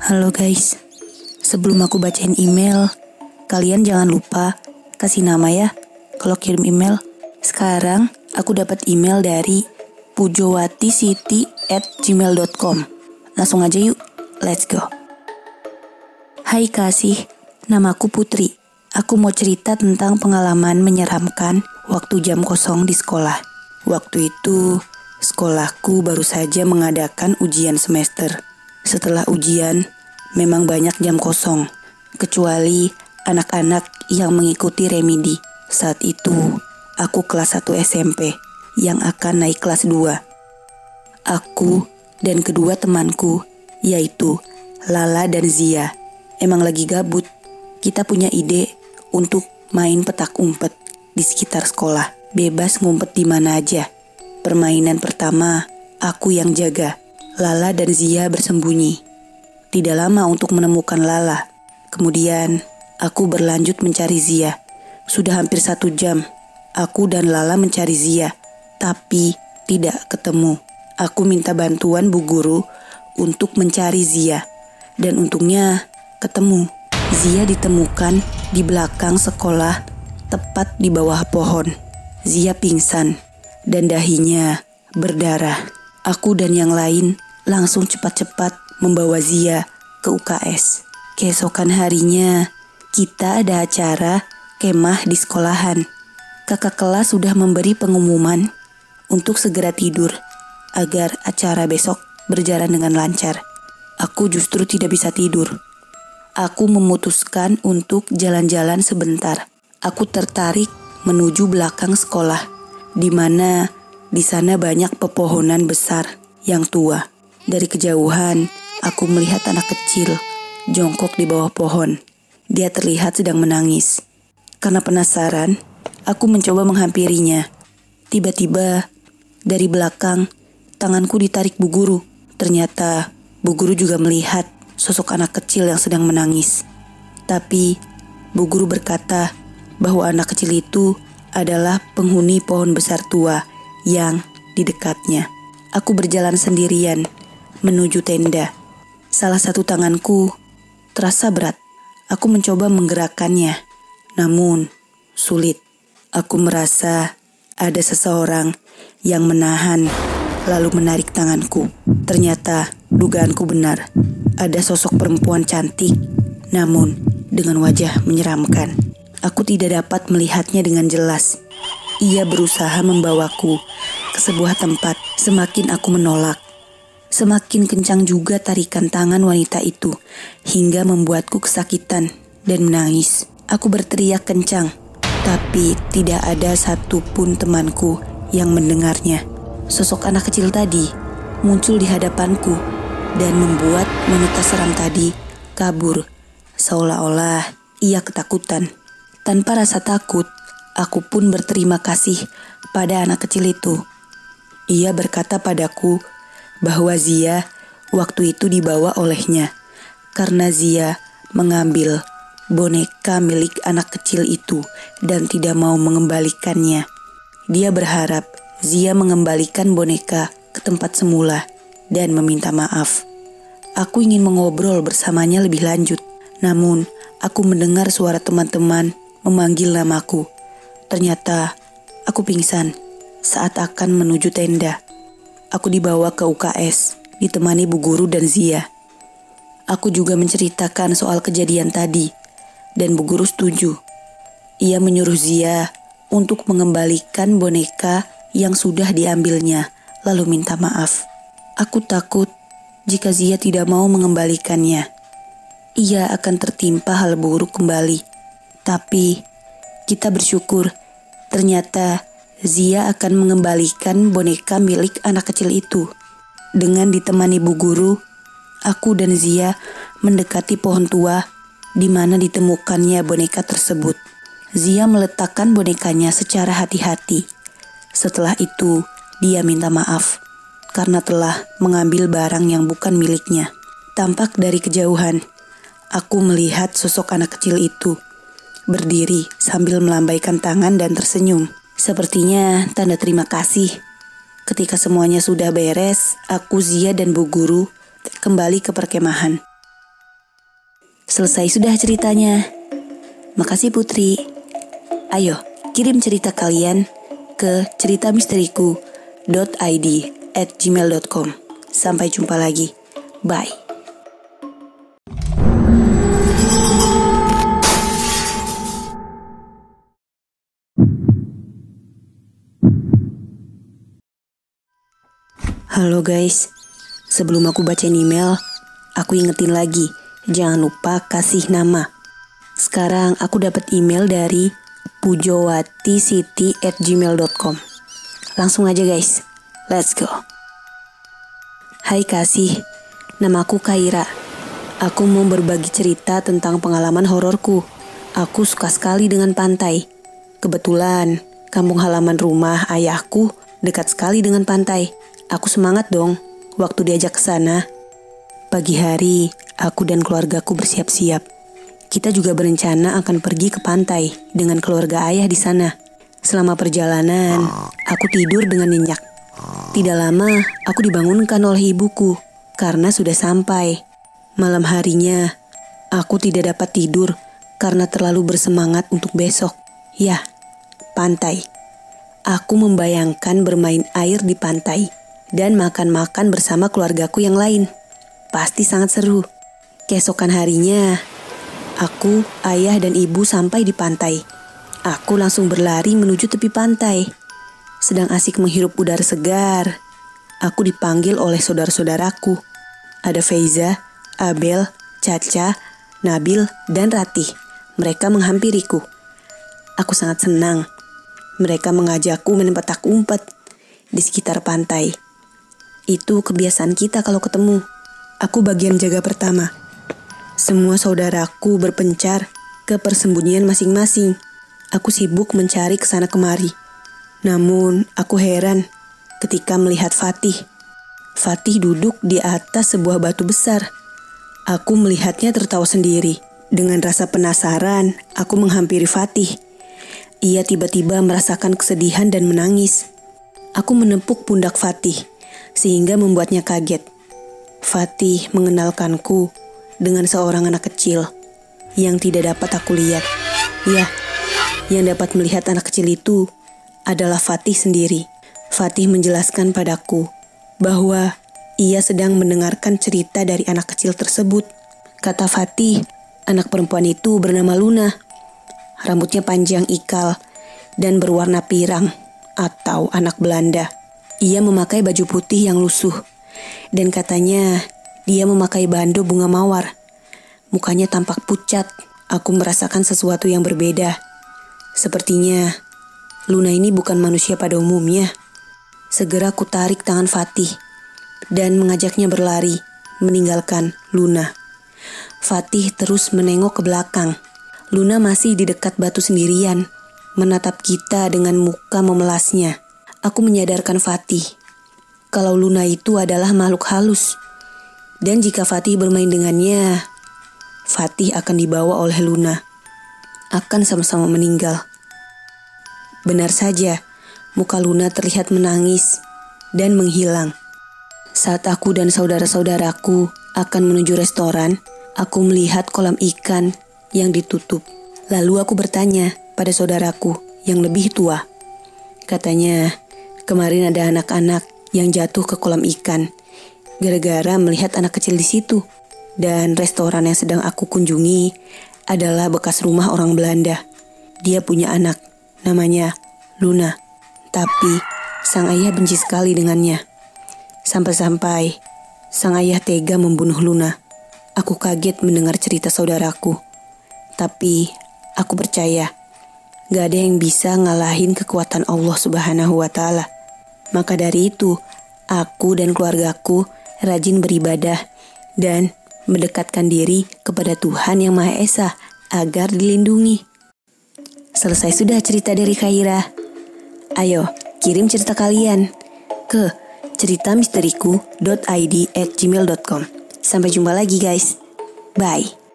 Halo guys, sebelum aku bacain email, kalian jangan lupa kasih nama ya kalau kirim email. Sekarang aku dapat email dari pujowatisiti@gmail.com. Langsung aja yuk, let's go. Hai kasih, namaku Putri. Aku mau cerita tentang pengalaman menyeramkan waktu jam kosong di sekolah. Waktu itu, sekolahku baru saja mengadakan ujian semester. Setelah ujian, memang banyak jam kosong, kecuali anak-anak yang mengikuti remedi. Saat itu, aku kelas 1 SMP yang akan naik kelas 2. Aku dan kedua temanku, yaitu Lala dan Zia, emang lagi gabut. Kita punya ide untuk main petak umpet di sekitar sekolah. Bebas ngumpet di mana aja. Permainan pertama, aku yang jaga. Lala dan Zia bersembunyi. Tidak lama untuk menemukan Lala. Kemudian, aku berlanjut mencari Zia. Sudah hampir 1 jam, aku dan Lala mencari Zia, tapi tidak ketemu. Aku minta bantuan Bu Guru untuk mencari Zia, dan untungnya ketemu. Zia ditemukan di belakang sekolah, tepat di bawah pohon. Zia pingsan, dan dahinya berdarah. Aku dan yang lain langsung cepat-cepat membawa Zia ke UKS. Keesokan harinya, kita ada acara kemah di sekolahan. Kakak kelas sudah memberi pengumuman untuk segera tidur agar acara besok berjalan dengan lancar. Aku justru tidak bisa tidur. Aku memutuskan untuk jalan-jalan sebentar. Aku tertarik menuju belakang sekolah, di mana di sana banyak pepohonan besar yang tua. Dari kejauhan, aku melihat anak kecil jongkok di bawah pohon. Dia terlihat sedang menangis. Karena penasaran, aku mencoba menghampirinya. Tiba-tiba, dari belakang, tanganku ditarik Bu Guru. Ternyata, Bu Guru juga melihat sosok anak kecil yang sedang menangis. Tapi, Bu Guru berkata bahwa anak kecil itu adalah penghuni pohon besar tua yang di dekatnya. Aku berjalan sendirian menuju tenda. Salah satu tanganku terasa berat. Aku mencoba menggerakkannya, namun sulit. Aku merasa ada seseorang yang menahan lalu menarik tanganku. Ternyata dugaanku benar. Ada sosok perempuan cantik, namun dengan wajah menyeramkan. Aku tidak dapat melihatnya dengan jelas. Ia berusaha membawaku ke sebuah tempat. Semakin aku menolak, semakin kencang juga tarikan tangan wanita itu, hingga membuatku kesakitan dan menangis. Aku berteriak kencang, tapi tidak ada satupun temanku yang mendengarnya. Sosok anak kecil tadi muncul di hadapanku dan membuat wanita seram tadi kabur, seolah-olah ia ketakutan. Tanpa rasa takut, aku pun berterima kasih pada anak kecil itu. Ia berkata padaku bahwa Zia waktu itu dibawa olehnya karena Zia mengambil boneka milik anak kecil itu dan tidak mau mengembalikannya. Dia berharap Zia mengembalikan boneka ke tempat semula dan meminta maaf. Aku ingin mengobrol bersamanya lebih lanjut, namun aku mendengar suara teman-teman memanggil namaku. Ternyata aku pingsan saat akan menuju tenda. Aku dibawa ke UKS, ditemani Bu Guru dan Zia. Aku juga menceritakan soal kejadian tadi, dan Bu Guru setuju. Ia menyuruh Zia untuk mengembalikan boneka yang sudah diambilnya, lalu minta maaf. Aku takut jika Zia tidak mau mengembalikannya. Ia akan tertimpa hal buruk kembali. Tapi kita bersyukur, ternyata Zia akan mengembalikan boneka milik anak kecil itu. Dengan ditemani Bu Guru, aku dan Zia mendekati pohon tua di mana ditemukannya boneka tersebut. Zia meletakkan bonekanya secara hati-hati. Setelah itu, dia minta maaf karena telah mengambil barang yang bukan miliknya. Tampak dari kejauhan, aku melihat sosok anak kecil itu berdiri sambil melambaikan tangan dan tersenyum. Sepertinya tanda terima kasih. Ketika semuanya sudah beres, aku, Zia, dan Bu Guru kembali ke perkemahan. Selesai sudah ceritanya. Makasih Putri. Ayo, kirim cerita kalian ke ceritamisteriku.id@gmail.com. Sampai jumpa lagi. Bye. Halo guys, sebelum aku bacain email, aku ingetin lagi, jangan lupa kasih nama. Sekarang aku dapat email dari pujowatisiti@gmail.com. Langsung aja guys, let's go. Hai Kasih, namaku Kaira. Aku mau berbagi cerita tentang pengalaman hororku. Aku suka sekali dengan pantai. Kebetulan, kampung halaman rumah ayahku dekat sekali dengan pantai. Aku semangat dong waktu diajak ke sana. Pagi hari, aku dan keluargaku bersiap-siap. Kita juga berencana akan pergi ke pantai dengan keluarga ayah di sana. Selama perjalanan, aku tidur dengan nyenyak. Tidak lama, aku dibangunkan oleh ibuku karena sudah sampai. Malam harinya, aku tidak dapat tidur karena terlalu bersemangat untuk besok. Ya, pantai. Aku membayangkan bermain air di pantai dan makan-makan bersama keluargaku yang lain. Pasti sangat seru. Keesokan harinya, aku, ayah, dan ibu sampai di pantai. Aku langsung berlari menuju tepi pantai. Sedang asik menghirup udara segar, aku dipanggil oleh saudara-saudaraku. Ada Feiza, Abel, Caca, Nabil, dan Ratih. Mereka menghampiriku. Aku sangat senang. Mereka mengajakku main petak umpet di sekitar pantai. Itu kebiasaan kita kalau ketemu. Aku bagian jaga pertama. Semua saudaraku berpencar ke persembunyian masing-masing. Aku sibuk mencari kesana kemari. Namun, aku heran ketika melihat Fatih. Fatih duduk di atas sebuah batu besar. Aku melihatnya tertawa sendiri. Dengan rasa penasaran, aku menghampiri Fatih. Ia tiba-tiba merasakan kesedihan dan menangis. Aku menepuk pundak Fatih, sehingga membuatnya kaget. Fatih mengenalkanku dengan seorang anak kecil yang tidak dapat aku lihat. Ya, yang dapat melihat anak kecil itu adalah Fatih sendiri. Fatih menjelaskan padaku bahwa ia sedang mendengarkan cerita dari anak kecil tersebut. Kata Fatih, anak perempuan itu bernama Luna. Rambutnya panjang ikal dan berwarna pirang atau anak Belanda. Ia memakai baju putih yang lusuh, dan katanya dia memakai bando bunga mawar. Mukanya tampak pucat. Aku merasakan sesuatu yang berbeda. Sepertinya Luna ini bukan manusia pada umumnya. Segera aku tarik tangan Fatih dan mengajaknya berlari, meninggalkan Luna. Fatih terus menengok ke belakang. Luna masih di dekat batu sendirian, menatap kita dengan muka memelasnya. Aku menyadarkan Fatih kalau Luna itu adalah makhluk halus. Dan jika Fatih bermain dengannya, Fatih akan dibawa oleh Luna. Akan sama-sama meninggal. Benar saja, muka Luna terlihat menangis dan menghilang. Saat aku dan saudara-saudaraku akan menuju restoran, aku melihat kolam ikan yang ditutup. Lalu aku bertanya pada saudaraku yang lebih tua. Katanya, kemarin ada anak-anak yang jatuh ke kolam ikan gara-gara melihat anak kecil di situ. Dan restoran yang sedang aku kunjungi adalah bekas rumah orang Belanda. Dia punya anak, namanya Luna. Tapi sang ayah benci sekali dengannya. Sampai-sampai sang ayah tega membunuh Luna. Aku kaget mendengar cerita saudaraku. Tapi aku percaya gak ada yang bisa ngalahin kekuatan Allah Subhanahu wa Ta'ala. Maka dari itu, aku dan keluargaku rajin beribadah dan mendekatkan diri kepada Tuhan Yang Maha Esa agar dilindungi. Selesai sudah cerita dari Kaira. Ayo, kirim cerita kalian ke ceritamisteriku.id@gmail.com. Sampai jumpa lagi guys. Bye.